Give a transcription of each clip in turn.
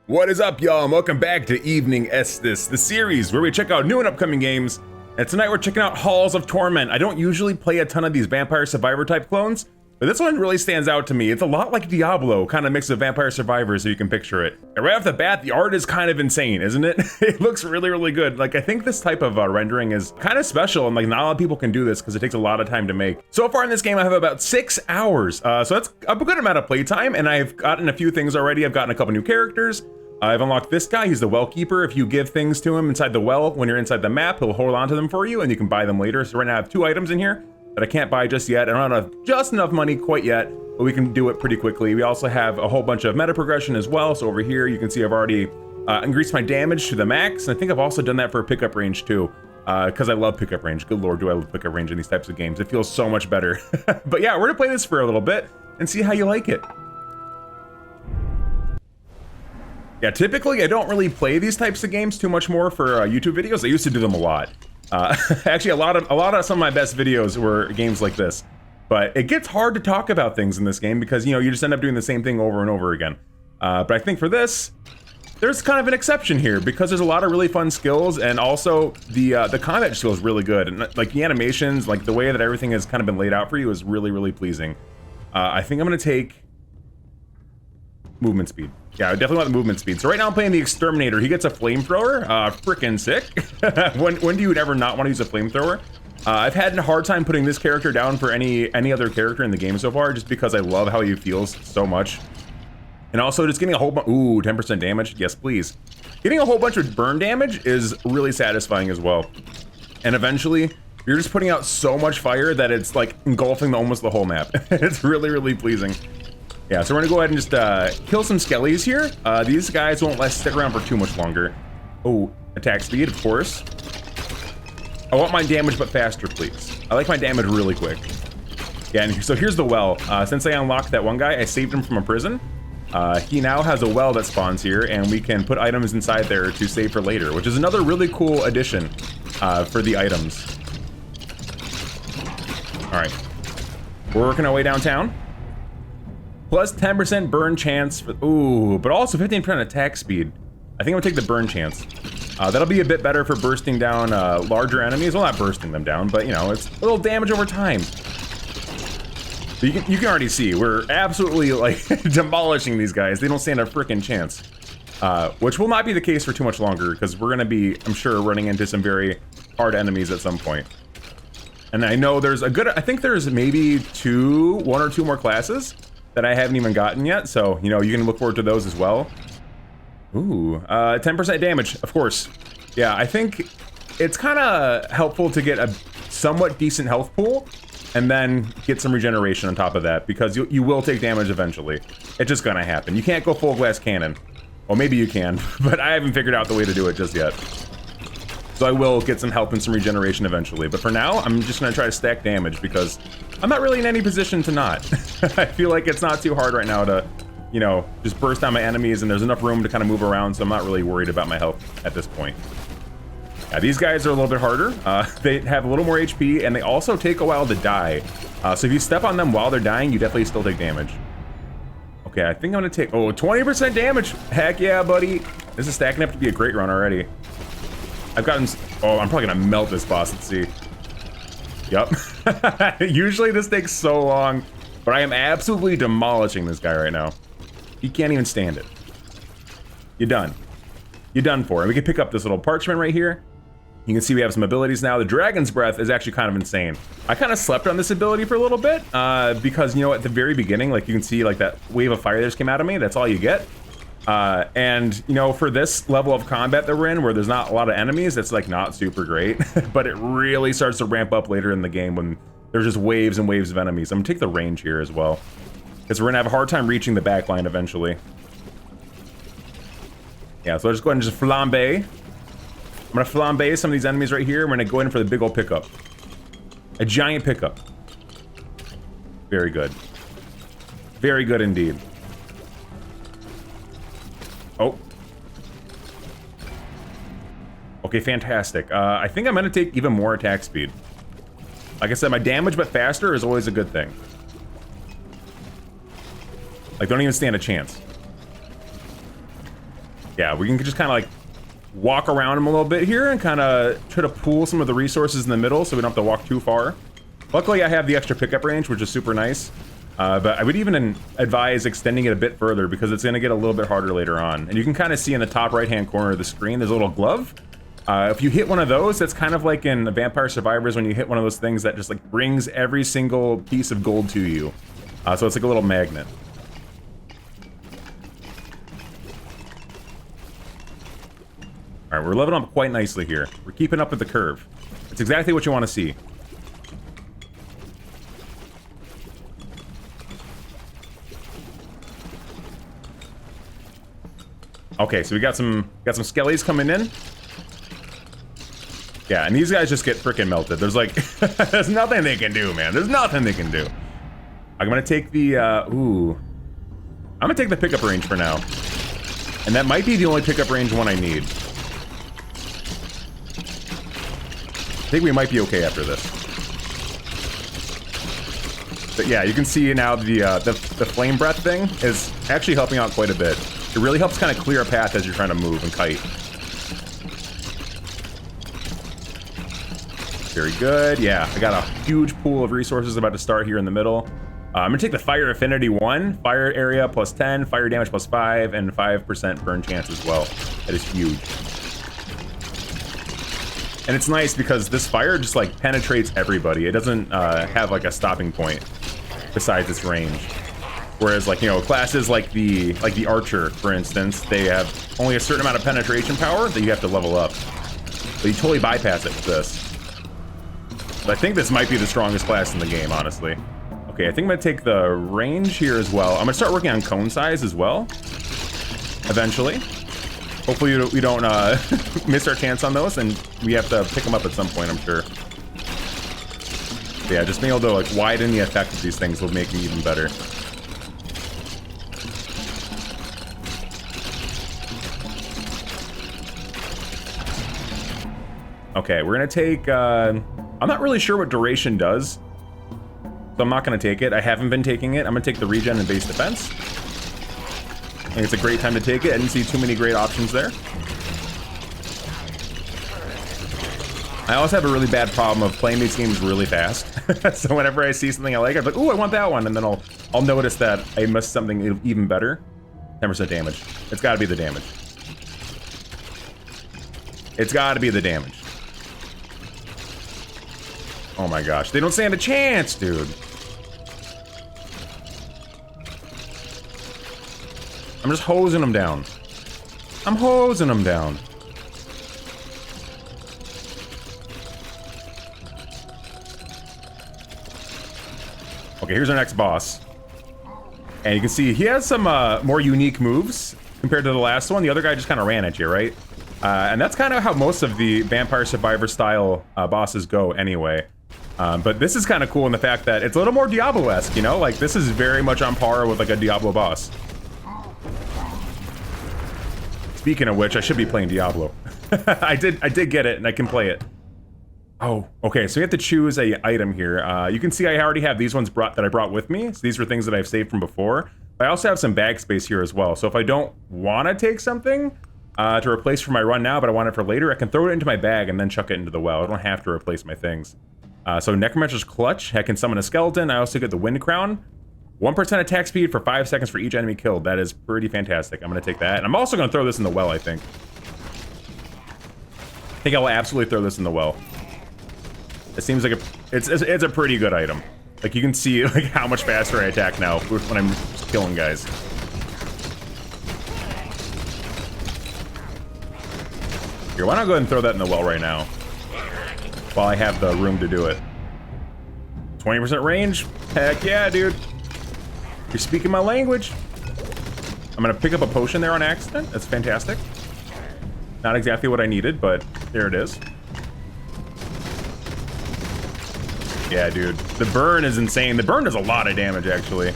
What is up, y'all, and welcome back to Evening Estes, the series where we check out new and upcoming games. And tonight we're checking out Halls of Torment. I don't usually play a ton of these Vampire Survivor type clones, but this one really stands out to me. It's a lot like Diablo, kind of mix of Vampire Survivor, so you can picture it. And right off the bat, the art is kind of insane, isn't it? It looks really, really good. Like, I think this type of rendering is kind of special, and like not a lot of people can do this because it takes a lot of time to make. So far in this game, I have about 6 hours, so that's a good amount of playtime, and I've gotten a few things already. I've gotten a couple new characters. I've unlocked this guy. He's the well keeper. If you give things to him inside the well when you're inside the map, he'll hold on to them for you and you can buy them later. So right now I have 2 items in here that I can't buy just yet. I don't have just enough money quite yet, but we can do it pretty quickly. We also have a whole bunch of meta progression as well. So over here you can see I've already increased my damage to the max. And I think I've also done that for pickup range too, because I love pickup range. Good lord, do I love pickup range in these types of games. It feels so much better. But yeah, we're gonna play this for a little bit and see how you like it. Yeah, typically I don't really play these types of games too much more for YouTube videos. I used to do them a lot. Actually, a lot of some of my best videos were games like this. But it gets hard to talk about things in this game because, you know, you just end up doing the same thing over and over again. But I think for this, there's kind of an exception here because there's a lot of really fun skills, and also the combat just feels really good. And like the animations, like the way that everything has kind of been laid out for you is really, really pleasing. I think I'm gonna take movement speed. Yeah, I definitely want the movement speed. So right now I'm playing the Exterminator. He gets a flamethrower. Frickin' sick. When do you ever not want to use a flamethrower? I've had a hard time putting this character down for any other character in the game so far, just because I love how he feels so much. And also just getting a whole bunch, ooh, 10% damage, yes please. Getting a whole bunch of burn damage is really satisfying as well. And eventually, you're just putting out so much fire that it's like engulfing almost the whole map. It's really, really pleasing. Yeah, so we're gonna go ahead and just kill some skellies here. These guys won't stick around for too much longer. Oh, attack speed, of course. I want my damage, but faster, please. I like my damage really quick. Yeah, and so here's the well. Since I unlocked that one guy, I saved him from a prison. He now has a well that spawns here, and we can put items inside there to save for later, which is another really cool addition for the items. All right, we're working our way downtown. Plus 10% burn chance, ooh, but also 15% attack speed. I think I'm gonna take the burn chance. That'll be a bit better for bursting down larger enemies. Well, not bursting them down, but you know, it's a little damage over time. So you can already see, we're absolutely like demolishing these guys. They don't stand a freaking chance. Which will not be the case for too much longer, because we're gonna be, I'm sure, running into some very hard enemies at some point. And I know there's I think there's maybe 1 or 2 more classes that I haven't even gotten yet, so, you know, you can look forward to those as well. Ooh, 10% damage, of course. Yeah, I think it's kind of helpful to get a somewhat decent health pool, and then get some regeneration on top of that, because you will take damage eventually. It's just gonna happen. You can't go full glass cannon. Well, maybe you can, but I haven't figured out the way to do it just yet. So I will get some help and some regeneration eventually, but for now, I'm just gonna try to stack damage because I'm not really in any position to not. I feel like it's not too hard right now to, you know, just burst down my enemies, and there's enough room to kind of move around, so I'm not really worried about my health at this point. Yeah, these guys are a little bit harder. They have a little more HP, and they also take a while to die. So if you step on them while they're dying, you definitely still take damage. Okay, I think I'm gonna take, oh, 20% damage. Heck yeah, buddy. This is stacking up to be a great run already. I've gotten, oh, I'm probably gonna melt this boss, let's see. Yup. Usually this takes so long, but I am absolutely demolishing this guy right now. He can't even stand it. You're done. You're done for. And we can pick up this little parchment right here. You can see we have some abilities now. The Dragon's Breath is actually kind of insane. I kind of slept on this ability for a little bit, because, you know, at the very beginning, like you can see like that wave of fire that just came out of me, that's all you get. And, you know, for this level of combat that we're in, where there's not a lot of enemies, it's like not super great, but it really starts to ramp up later in the game when there's just waves and waves of enemies. I'm gonna take the range here as well, because we're gonna have a hard time reaching the back line eventually. Yeah, so let's just go ahead and just flambe. I'm gonna flambe some of these enemies right here. We're gonna go in for the big old pickup. A giant pickup. Very good. Very good indeed. Oh. Okay, fantastic. I think I'm gonna take even more attack speed. Like I said, my damage but faster is always a good thing. Like, don't even stand a chance. Yeah, we can just kind of like walk around him a little bit here and kind of try to pool some of the resources in the middle so we don't have to walk too far. Luckily, I have the extra pickup range, which is super nice. But I would even advise extending it a bit further because it's going to get a little bit harder later on. And you can kind of see in the top right-hand corner of the screen, there's a little glove. If you hit one of those, that's kind of like in the Vampire Survivors when you hit one of those things that just like brings every single piece of gold to you. So it's like a little magnet. All right, we're leveling up quite nicely here. We're keeping up with the curve. It's exactly what you want to see. Okay, so we got some skellies coming in. Yeah, and these guys just get freaking melted. There's like, there's nothing they can do, man. There's nothing they can do. I'm gonna take the, I'm gonna take the pickup range for now. And that might be the only pickup range one I need. I think we might be okay after this. But yeah, you can see now the flame breath thing is actually helping out quite a bit. It really helps kind of clear a path as you're trying to move and kite. Very good. Yeah, I got a huge pool of resources about to start here in the middle. I'm gonna take the fire affinity 1, fire area plus 10, fire damage plus 5, and 5% burn chance as well. That is huge. And it's nice because this fire just like penetrates everybody. It doesn't have like a stopping point besides its range. Whereas like, you know, classes like the archer, for instance, they have only a certain amount of penetration power that you have to level up. But you totally bypass it with this. But I think this might be the strongest class in the game, honestly. Okay, I think I'm gonna take the range here as well. I'm gonna start working on cone size as well, eventually. Hopefully we don't miss our chance on those, and we have to pick them up at some point, I'm sure. But yeah, just being able to like widen the effect of these things will make them even better. Okay, we're gonna take, I'm not really sure what duration does, so I'm not gonna take it. I haven't been taking it. I'm gonna take the regen and base defense. I think it's a great time to take it. I didn't see too many great options there. I also have a really bad problem of playing these games really fast. So whenever I see something I like, I'm like, ooh, I want that one, and then I'll notice that I missed something even better. 10% damage. It's gotta be the damage. It's gotta be the damage. Oh my gosh, they don't stand a chance, dude. I'm just hosing them down. I'm hosing them down. Okay, here's our next boss. And you can see he has some more unique moves compared to the last one. The other guy just kind of ran at you, right? And that's kind of how most of the Vampire Survivor style bosses go anyway. But this is kind of cool in the fact that it's a little more Diablo-esque, you know? Like, this is very much on par with like a Diablo boss. Speaking of which, I should be playing Diablo. I did get it, and I can play it. Oh, okay, so we have to choose a item here. You can see I already have these ones that I brought with me. So these are things that I've saved from before. But I also have some bag space here as well. So if I don't want to take something to replace for my run now, but I want it for later, I can throw it into my bag and then chuck it into the well. I don't have to replace my things. So Necromancer's Clutch, I can summon a skeleton. I also get the Wind Crown. 1% attack speed for 5 seconds for each enemy killed. That is pretty fantastic. I'm going to take that. And I'm also going to throw this in the well, I think. I think I will absolutely throw this in the well. It seems like it's a pretty good item. Like, you can see like how much faster I attack now when I'm just killing guys. Here, why not go ahead and throw that in the well right now? While I have the room to do it. 20% range? Heck yeah, dude. You're speaking my language. I'm gonna pick up a potion there on accident. That's fantastic. Not exactly what I needed, but there it is. Yeah, dude. The burn is insane. The burn does a lot of damage, actually.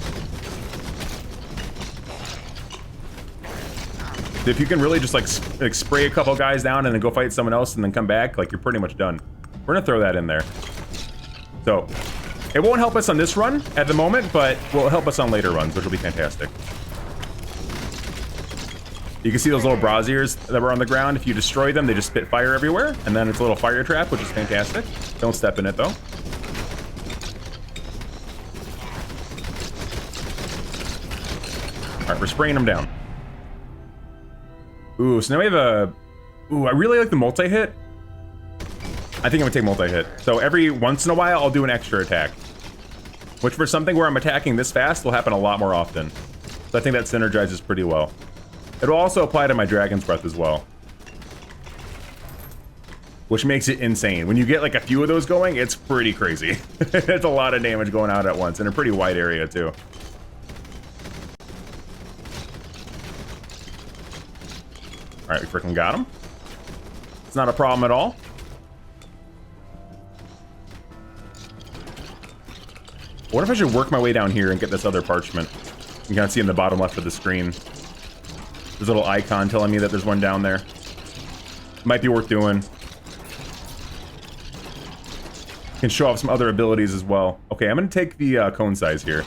If you can really just like spray a couple guys down and then go fight someone else and then come back, like, you're pretty much done. We're gonna throw that in there. So, it won't help us on this run at the moment, but will help us on later runs, which will be fantastic. You can see those little braziers that were on the ground. If you destroy them, they just spit fire everywhere. And then it's a little fire trap, which is fantastic. Don't step in it, though. All right, we're spraying them down. Ooh, so now we have a... Ooh, I really like the multi-hit. I think I'm gonna take multi-hit. So every once in a while, I'll do an extra attack. Which for something where I'm attacking this fast will happen a lot more often. So I think that synergizes pretty well. It'll also apply to my Dragon's Breath as well. Which makes it insane. When you get like a few of those going, it's pretty crazy. It's a lot of damage going out at once in a pretty wide area too. All right, we freaking got him. It's not a problem at all. What if I should work my way down here and get this other parchment? You can kind of see in the bottom left of the screen. There's a little icon telling me that there's one down there. Might be worth doing. Can show off some other abilities as well. Okay, I'm gonna take the cone size here.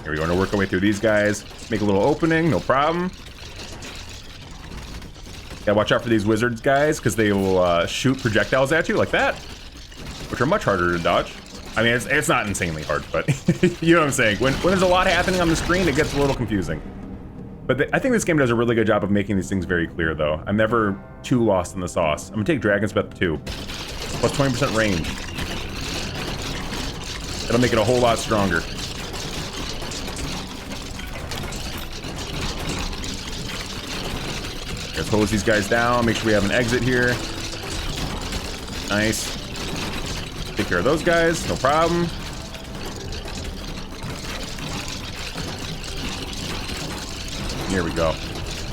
Here we go, gonna work our way through these guys. Make a little opening, no problem. Yeah, watch out for these wizards guys, because they will shoot projectiles at you like that, which are much harder to dodge. I mean, it's not insanely hard, but you know what I'm saying. When there's a lot happening on the screen, it gets a little confusing. But I think this game does a really good job of making these things very clear, though. I'm never too lost in the sauce. I'm gonna take Dragon's Breath 2, plus 20% range. It'll make it a whole lot stronger. Let's hose these guys down, make sure we have an exit here. Nice. Take care of those guys, no problem. Here we go.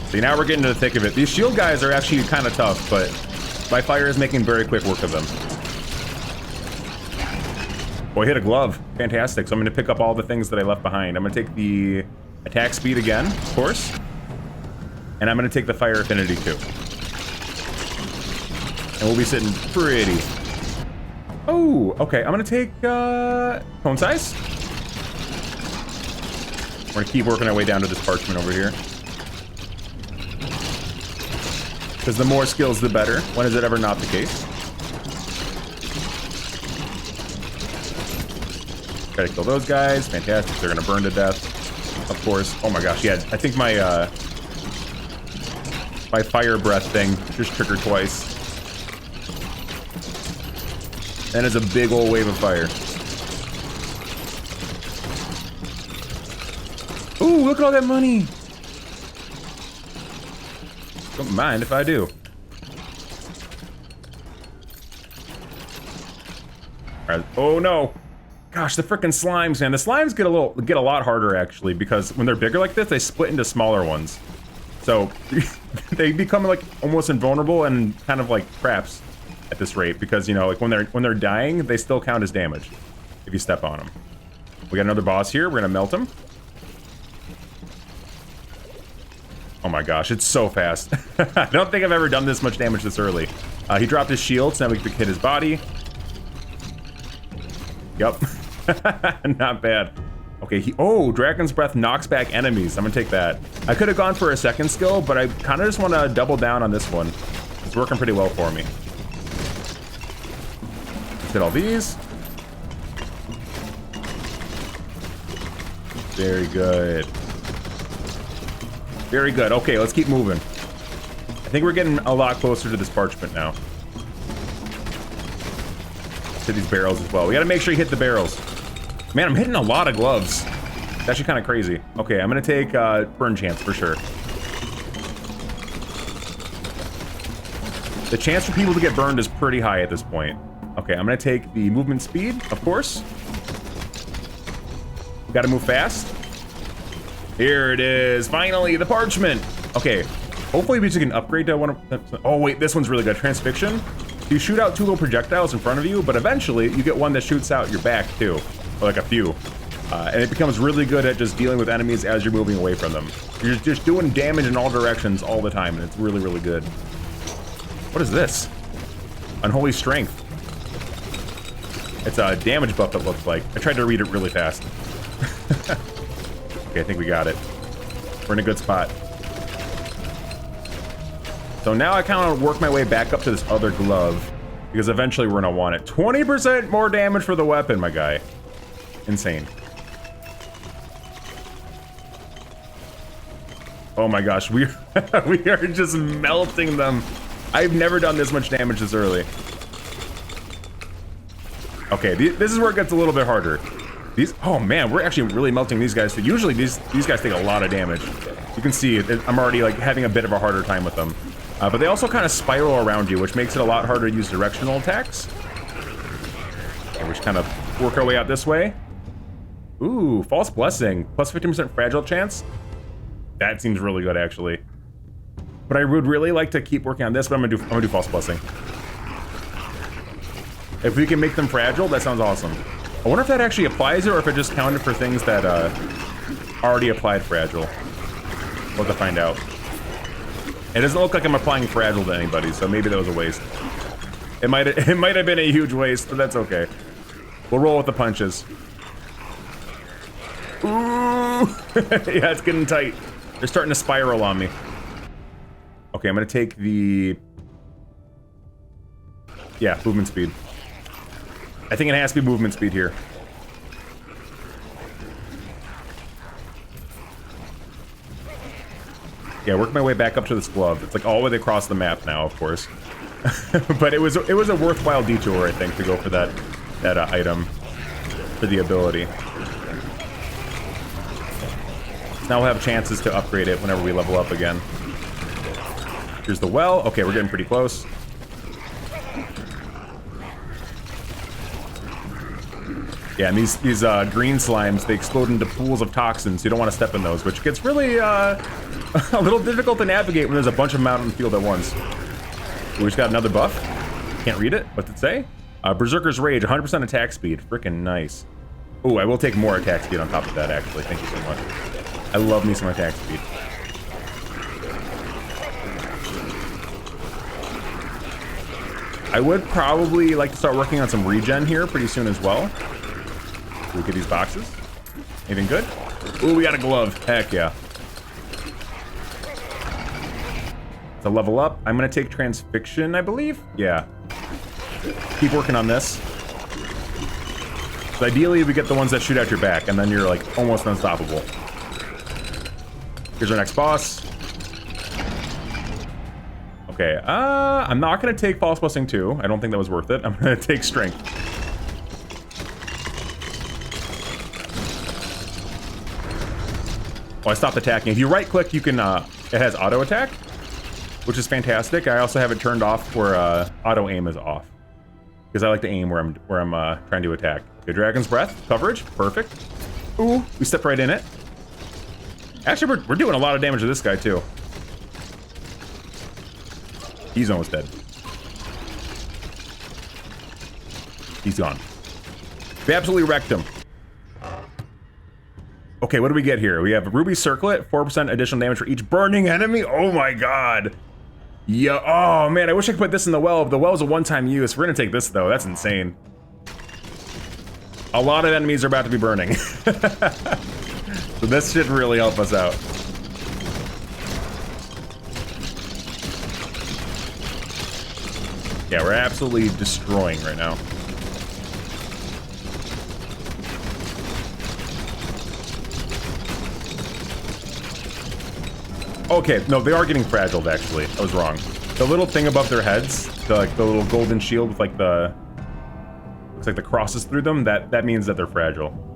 See, now we're getting to the thick of it. These shield guys are actually kind of tough, but my fire is making very quick work of them. Boy, hit a glove. Fantastic. So I'm going to pick up all the things that I left behind. I'm going to take the attack speed again, of course. And I'm going to take the fire affinity too. And we'll be sitting pretty. Oh, okay. I'm going to take cone size. We're going to keep working our way down to this parchment over here. Because the more skills, the better. When is it ever not the case? Try to kill those guys. Fantastic. They're going to burn to death. Of course. Oh my gosh. Yeah, I think my fire breath thing just triggered twice. That is a big old wave of fire. Ooh, look at all that money. Don't mind if I do. All right. Oh no. Gosh, the frickin' slimes, man. The slimes get a lot harder actually, because when they're bigger like this, they split into smaller ones. So they become like almost invulnerable and kind of like traps at this rate, because you know, like when they're dying, they still count as damage if you step on them. We got another boss here. We're gonna melt him. Oh my gosh, it's so fast. I don't think I've ever done this much damage this early. He dropped his shield, so now we can hit his body. Yup. Not bad. Okay, Dragon's Breath knocks back enemies. I'm gonna take that. I could have gone for a second skill, but I kind of just want to double down on this one. It's working pretty well for me. Let's hit all these. Very good. Very good. Okay, let's keep moving. I think we're getting a lot closer to this parchment now. To these barrels as well. We gotta make sure you hit the barrels. Man, I'm hitting a lot of gloves. It's actually kind of crazy. Okay, I'm gonna take burn chance for sure. The chance for people to get burned is pretty high at this point. Okay, I'm gonna take the movement speed, of course. Gotta move fast. Here it is, finally, the parchment. Okay, hopefully we can upgrade to one of... Oh wait, this one's really good, transfixion. You shoot out 2 little projectiles in front of you, but eventually you get one that shoots out your back too, or like a few. And it becomes really good at just dealing with enemies as you're moving away from them. You're just doing damage in all directions all the time, and it's really, really good. What is this? Unholy strength. It's a damage buff, it looks like. I tried to read it really fast. Okay, I think we got it. We're in a good spot. So now I kind of work my way back up to this other glove, because eventually we're gonna want it. 20% more damage for the weapon, my guy. Insane. Oh my gosh, we are just melting them. I've never done this much damage this early. Okay, this is where it gets a little bit harder. Oh man, we're actually really melting these guys. So usually these guys take a lot of damage. You can see I'm already like having a bit of a harder time with them. But they also kind of spiral around you, which makes it a lot harder to use directional attacks. And we just kind of work our way out this way. Ooh, false blessing, plus 15% fragile chance. That seems really good, actually. But I would really like to keep working on this, but I'm gonna do false blessing. If we can make them fragile, that sounds awesome. I wonder if that actually applies it, or if it just counted for things that already applied fragile. We'll have to find out. It doesn't look like I'm applying fragile to anybody, so maybe that was a waste. It might have been a huge waste, but that's okay. We'll roll with the punches. Ooh! Yeah, it's getting tight. They're starting to spiral on me. Okay, I'm gonna take the... Yeah, movement speed. I think it has to be movement speed here. Yeah, work my way back up to this glove. It's like all the way across the map now, of course. But it was a worthwhile detour, I think, to go for that item for the ability. Now we'll have chances to upgrade it whenever we level up again. Here's the well. Okay, we're getting pretty close. Yeah, and these green slimes, they explode into pools of toxins, so you don't want to step in those, which gets really a little difficult to navigate when there's a bunch of them out in the field at once. We just got another buff. Can't read it. What's it say? Berserker's Rage, 100% attack speed. Freaking nice. Oh, I will take more attack speed on top of that, actually. Thank you so much. I love me some attack speed. I would probably like to start working on some regen here pretty soon as well. Look at these boxes. Anything good? Ooh, we got a glove. Heck yeah. To level up, I'm gonna take transfixion, I believe. Yeah. Keep working on this. So ideally, we get the ones that shoot out your back, and then you're like almost unstoppable. Here's our next boss. Okay, I'm not gonna take false blessing 2. I don't think that was worth it. I'm gonna take strength. Oh, I stopped attacking. If you right click, you can, it has auto attack, which is fantastic. I also have it turned off where auto aim is off, because I like to aim where I'm trying to attack. Okay, Dragon's Breath, coverage, perfect. Ooh, we step right in it. Actually, we're doing a lot of damage to this guy too. He's almost dead. He's gone. We absolutely wrecked him. Okay, what do we get here? We have a Ruby Circlet, 4% additional damage for each burning enemy. Oh my god. Yeah, oh man, I wish I could put this in the well. The well is a one-time use. We're gonna take this though, that's insane. A lot of enemies are about to be burning. So this should really help us out. Yeah, we're absolutely destroying right now. Okay, no, they are getting fragile, actually. I was wrong. The little thing above their heads, the little golden shield with like the... looks like the crosses through them, that means that they're fragile.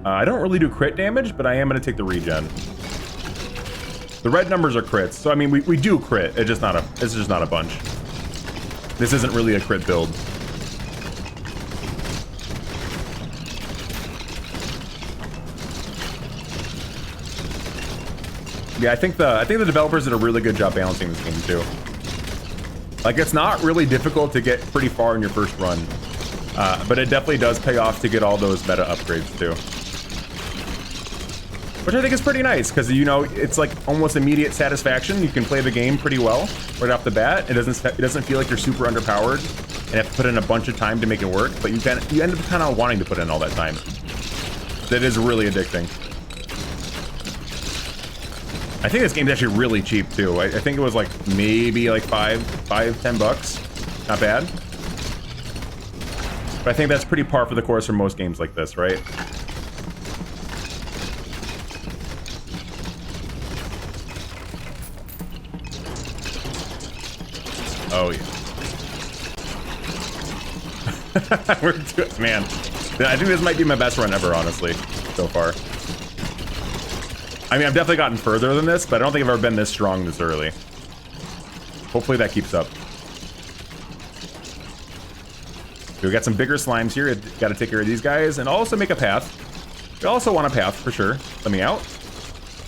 I don't really do crit damage, but I am going to take the regen. The red numbers are crits, so I mean, we do crit, it's just not a bunch. This isn't really a crit build. Yeah, I think the developers did a really good job balancing this game too. Like, it's not really difficult to get pretty far in your first run, but it definitely does pay off to get all those meta upgrades too. Which I think is pretty nice, because, you know, it's like almost immediate satisfaction. You can play the game pretty well right off the bat. It doesn't feel like you're super underpowered. and have to put in a bunch of time to make it work, but you end up kind of wanting to put in all that time. That is really addicting. I think this game's actually really cheap too. I think it was like maybe like $10 bucks. Not bad. But I think that's pretty par for the course for most games like this, right? Oh yeah. We're doing, man. I think this might be my best run ever, honestly, so far. I mean, I've definitely gotten further than this, but I don't think I've ever been this strong this early. Hopefully that keeps up. We got some bigger slimes here. Got to take care of these guys and also make a path. We also want a path for sure. Let me out.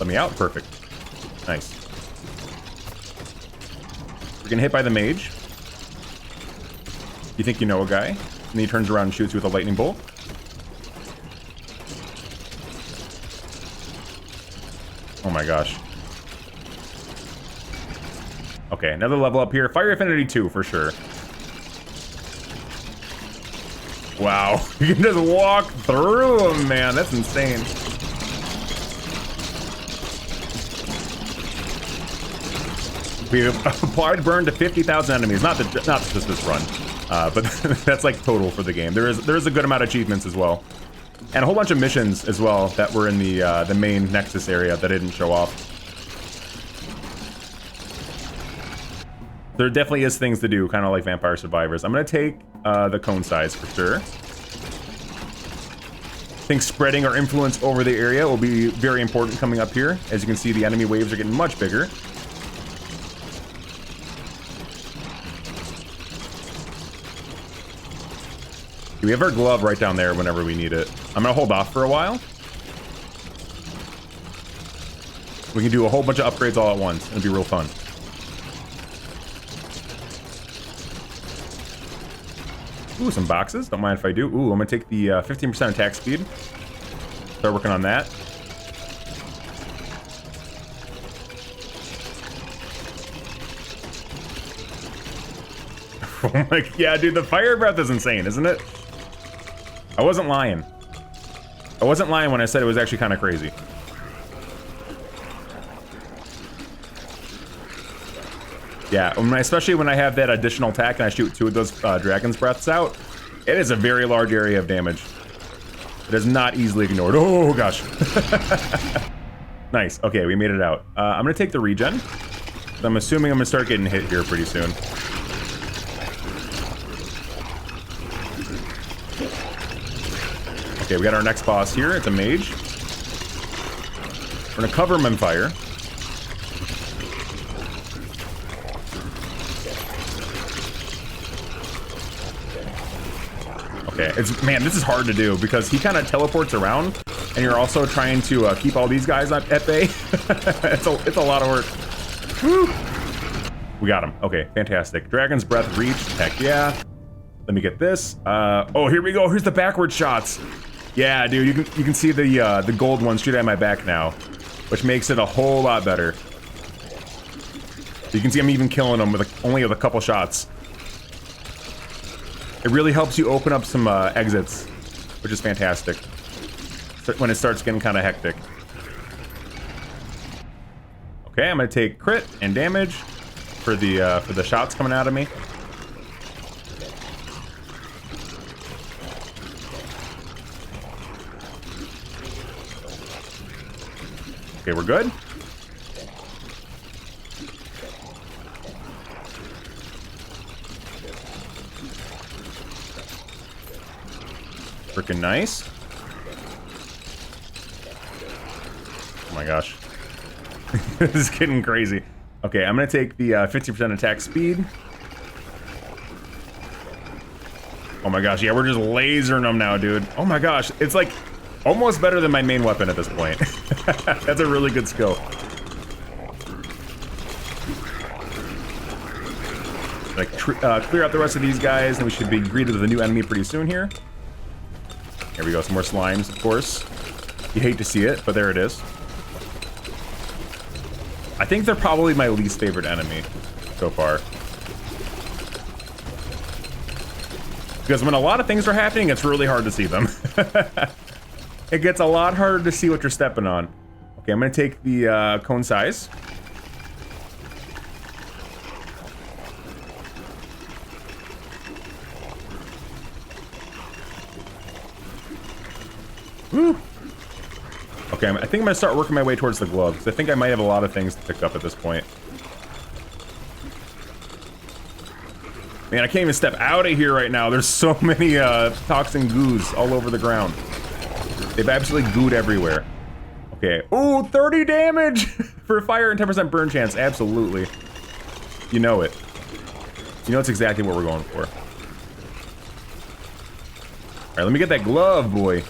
Let me out. Perfect. Nice. We're getting hit by the mage. You think you know a guy? And he turns around and shoots you with a lightning bolt. Oh my gosh. Okay, another level up here. Fire Affinity 2 for sure. Wow, you can just walk through them, man. That's insane. We've applied burn to 50,000 enemies. Not just this run, but that's like total for the game. There is a good amount of achievements as well, and a whole bunch of missions as well that were in the main Nexus area that I didn't show off. There definitely is things to do, kind of like Vampire Survivors. I'm gonna take the cone size for sure. I think spreading our influence over the area will be very important coming up here. As you can see, the enemy waves are getting much bigger. We have our glove right down there whenever we need it. I'm gonna hold off for a while. We can do a whole bunch of upgrades all at once. It'll be real fun. Ooh, some boxes. Don't mind if I do. Ooh, I'm gonna take the 15% attack speed. Start working on that. Oh my, yeah, dude, the fire breath is insane, isn't it? I wasn't lying. I wasn't lying when I said it was actually kind of crazy. Yeah, especially when I have that additional attack and I shoot 2 of those dragon's breaths out, it is a very large area of damage. It is not easily ignored. Oh gosh. Nice. Okay, we made it out. I'm gonna take the regen. I'm assuming I'm gonna start getting hit here pretty soon. Okay, we got our next boss here. It's a mage. We're gonna cover him in fire. Okay, man, this is hard to do because he kind of teleports around, and you're also trying to keep all these guys at bay. it's a lot of work. Woo! We got him. Okay, fantastic. Dragon's Breath reach. Heck yeah. Let me get this. Oh, here we go. Here's the backward shots. Yeah, dude, you can see the gold ones shoot at my back now, which makes it a whole lot better. You can see I'm even killing them with only a couple shots. It really helps you open up some exits, which is fantastic when it starts getting kind of hectic. Okay, I'm gonna take crit and damage for the shots coming out of me. Okay, we're good. Freaking nice. Oh my gosh. This is getting crazy. Okay, I'm gonna take the 50% attack speed. Oh my gosh, yeah, we're just lasering them now, dude. Oh my gosh, it's like almost better than my main weapon at this point. That's a really good skill. Like, clear out the rest of these guys, and we should be greeted with a new enemy pretty soon here. Here we go, some more slimes, of course. You hate to see it, but there it is. I think they're probably my least favorite enemy so far. Because when a lot of things are happening, it's really hard to see them. It gets a lot harder to see what you're stepping on. Okay, I'm gonna take the cone size. Woo. Okay, I think I'm gonna start working my way towards the glove, because I think I might have a lot of things to pick up at this point. Man, I can't even step out of here right now. There's so many toxin goos all over the ground. They've absolutely gooed everywhere. Okay. Ooh, 30 damage for fire and 10% burn chance. Absolutely. You know it. You know it's exactly what we're going for. All right, let me get that glove, boy.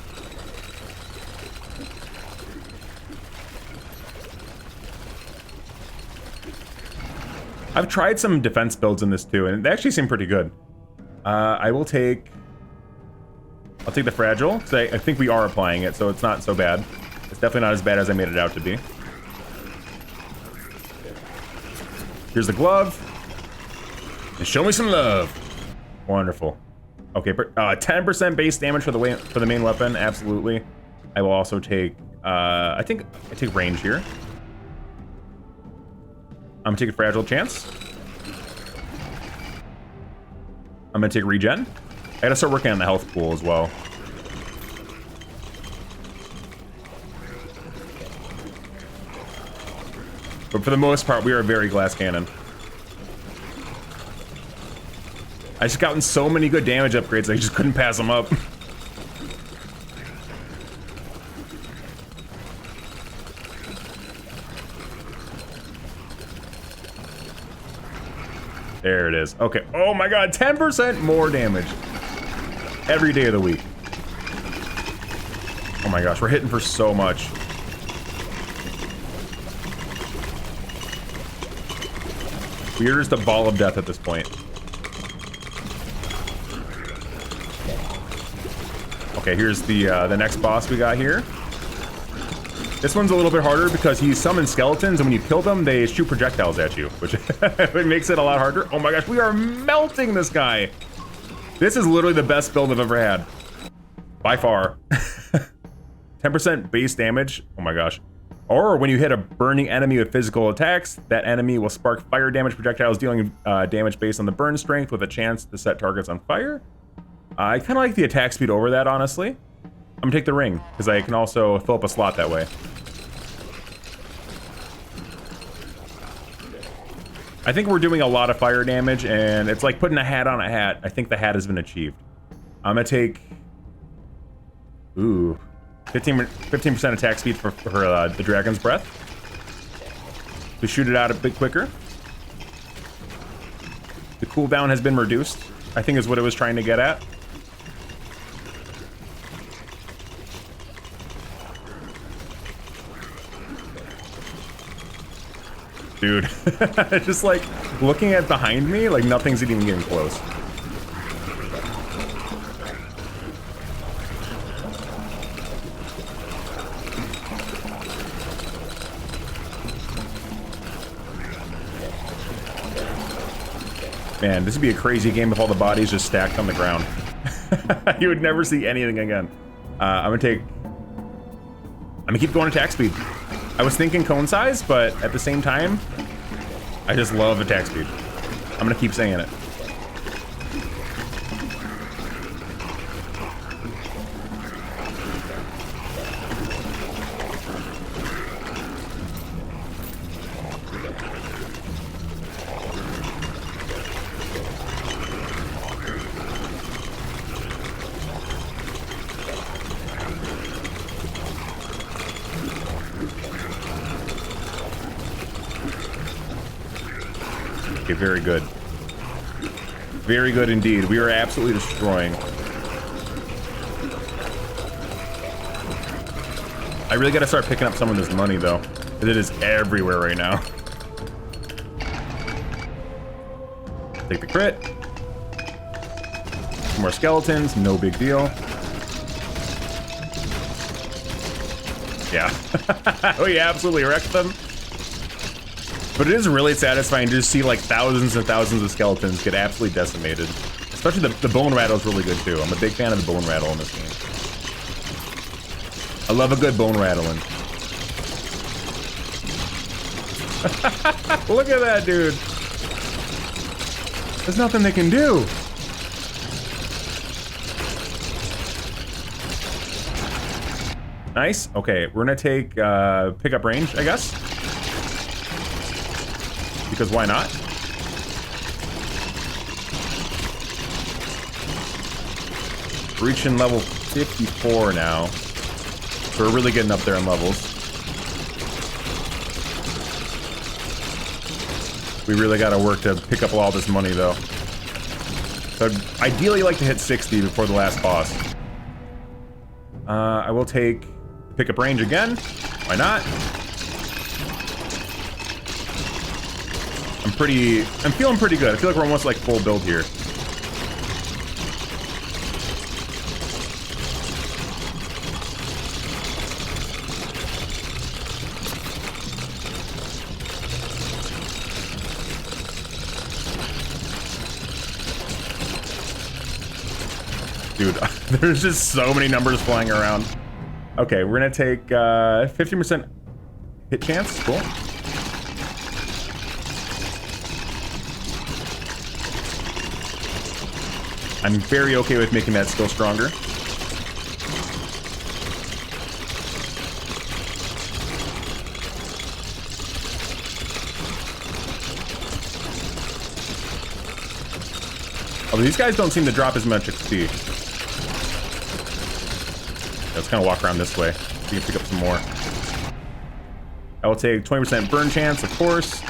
I've tried some defense builds in this too, and they actually seem pretty good. I'll take the fragile, because I think we are applying it, so it's not so bad. It's definitely not as bad as I made it out to be. Here's the glove. And show me some love. Wonderful. Okay, 10% base damage for the main weapon, absolutely. I will also take, I think I take range here. I'm gonna take a fragile chance. I'm gonna take regen. I gotta start working on the health pool as well. But for the most part, we are a very glass cannon. I just gotten so many good damage upgrades, I just couldn't pass them up. There it is. Okay. Oh my god, 10% more damage. Every day of the week. Oh my gosh, we're hitting for so much. We're just a ball of death at this point. Okay, here's the next boss we got here. This one's a little bit harder because he summons skeletons, and when you kill them, they shoot projectiles at you, which it makes it a lot harder. Oh my gosh, we are melting this guy. This is literally the best build I've ever had. By far. 10% base damage. Oh my gosh. Or when you hit a burning enemy with physical attacks, that enemy will spark fire damage projectiles, dealing damage based on the burn strength with a chance to set targets on fire. I kind of like the attack speed over that, honestly. I'm gonna take the ring, because I can also fill up a slot that way. I think we're doing a lot of fire damage, and it's like putting a hat on a hat. I think the hat has been achieved. I'm gonna take... Ooh. 15% attack speed for the Dragon's Breath. To shoot it out a bit quicker. The cooldown has been reduced, I think is what it was trying to get at. Dude, just like looking at behind me, like nothing's even getting close. Man, this would be a crazy game if all the bodies just stacked on the ground. You would never see anything again. I'm gonna keep going attack speed. I was thinking cone size, but at the same time, I just love attack speed. I'm gonna keep saying it. Okay, very good. Very good indeed. We are absolutely destroying. I really gotta start picking up some of this money, though. It is everywhere right now. Take the crit. Some more skeletons, no big deal. Yeah. We absolutely wrecked them. But it is really satisfying to just see like thousands and thousands of skeletons get absolutely decimated. Especially Especially the bone rattle is really good too. I'm a big fan of the bone rattle in this game. I love a good bone rattling. Look at that, dude. There's nothing they can do. Nice. Okay, we're gonna take pickup range, I guess. Because why not? Reaching level 54 now. So we're really getting up there in levels. We really gotta work to pick up all this money though. So I'd ideally like to hit 60 before the last boss. I will take pickup range again. Why not? I'm feeling pretty good. I feel like we're almost like full build here. Dude, there's just so many numbers flying around. Okay, we're gonna take 50% hit chance. Cool. I'm very okay with making that skill stronger. Oh, these guys don't seem to drop as much XP. Let's kind of walk around this way. We can pick up some more. I will take 20% burn chance, of course.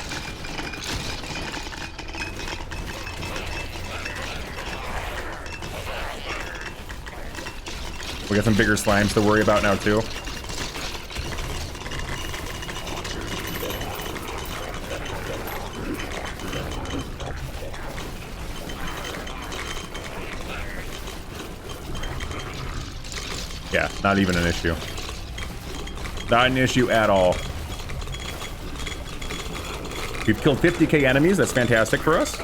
We got some bigger slimes to worry about now, too. Yeah, not even an issue. Not an issue at all. We've killed 50k enemies. That's fantastic for us.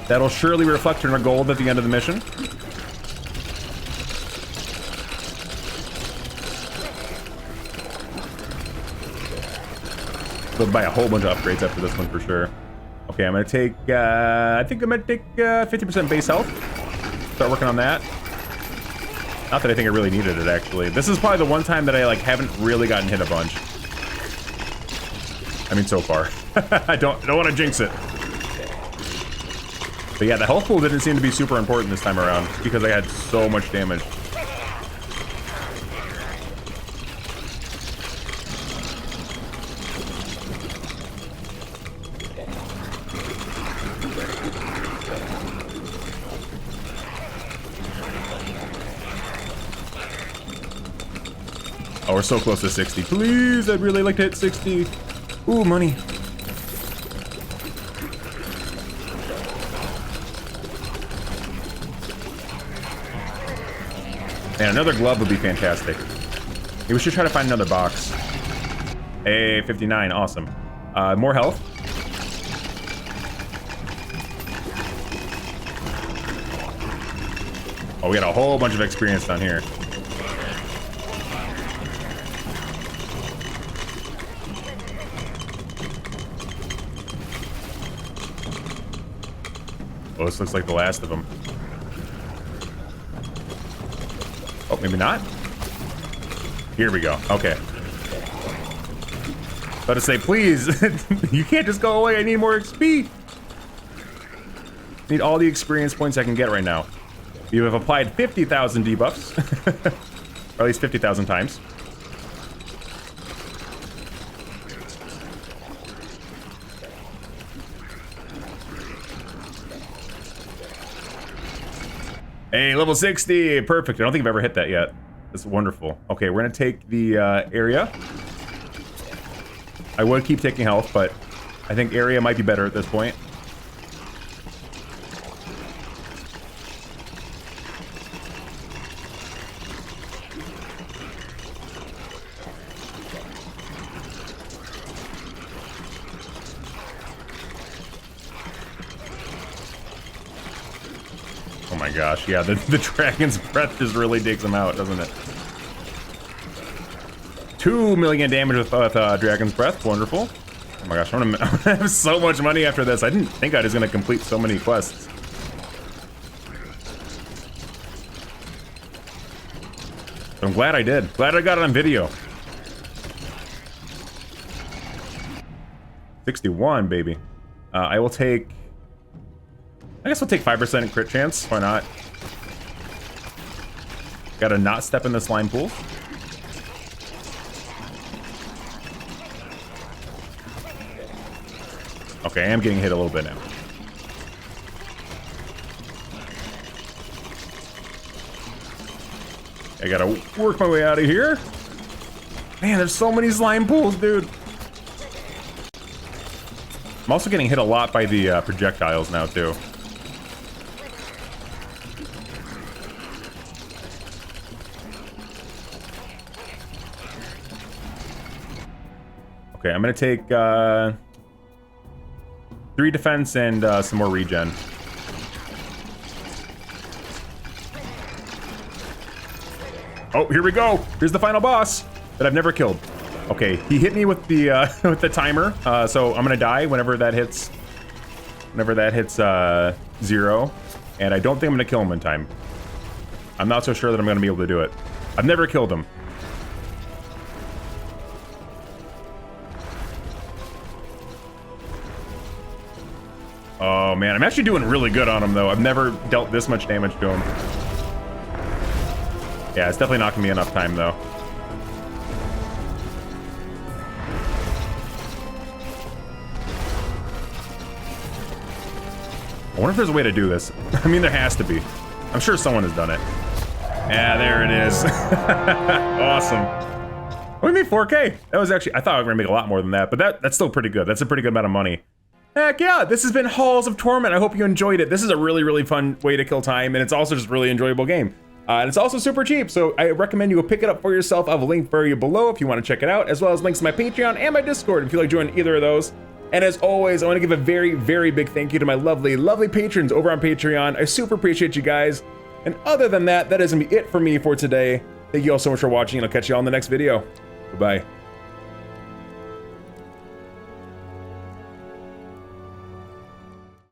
That'll surely reflect in our gold at the end of the mission. We'll buy a whole bunch of upgrades after this one for sure. Okay, I'm gonna take, I think I'm gonna take 50% base health. Start working on that. Not that I think I really needed it, actually. This is probably the one time that I, like, haven't really gotten hit a bunch. I mean, so far. I don't want to jinx it. But yeah, the health pool didn't seem to be super important this time around, because I had so much damage. Oh, we're so close to 60. Please, I'd really like to hit 60. Ooh, money. Man, another glove would be fantastic. Maybe we should try to find another box. Hey, 59, awesome. More health. Oh, we got a whole bunch of experience down here. Oh, this looks like the last of them. Oh, maybe not? Here we go. Okay. About to say, please, you can't just go away. I need more XP. Need all the experience points I can get right now. You have applied 50,000 debuffs. Or at least 50,000 times. Hey, level 60, perfect. I don't think I've ever hit that yet. That's wonderful. Okay, we're gonna take the area. I would keep taking health, but I think area might be better at this point. my gosh, yeah, the dragon's breath just really digs him out, doesn't it? 2 million damage with dragon's breath, wonderful. Oh my gosh, I'm gonna have so much money after this. I didn't think I was gonna complete so many quests. I'm glad I did. Glad I got it on video. 61, baby. I will take... I guess we'll take 5% crit chance. Why not? Gotta not step in the slime pool. Okay, I am getting hit a little bit now. I gotta work my way out of here. Man, there's so many slime pools, dude. I'm also getting hit a lot by the projectiles now, too. Okay, I'm gonna take 3 defense and some more regen. Oh, here we go. Here's the final boss that I've never killed. Okay, he hit me with the with the timer, so I'm gonna die whenever that hits. Whenever that hits 0, and I don't think I'm gonna kill him in time. I'm not so sure that I'm gonna be able to do it. I've never killed him. Oh man, I'm actually doing really good on him though. I've never dealt this much damage to him. Yeah, it's definitely not gonna be enough time though. I wonder if there's a way to do this. I mean, there has to be. I'm sure someone has done it. Yeah, there it is. Awesome. We made 4K. That was actually, I thought I was gonna make a lot more than that, but that's still pretty good. That's a pretty good amount of money. Heck yeah, this has been Halls of Torment. I hope you enjoyed it. This is a really, really fun way to kill time, and it's also just a really enjoyable game. And it's also super cheap, so I recommend you go pick it up for yourself. I have a link for you below if you want to check it out, as well as links to my Patreon and my Discord if you like joining either of those. And as always, I want to give a very, very big thank you to my lovely, lovely patrons over on Patreon. I super appreciate you guys. And other than that, that is going to be it for me for today. Thank you all so much for watching, and I'll catch you all in the next video. Goodbye.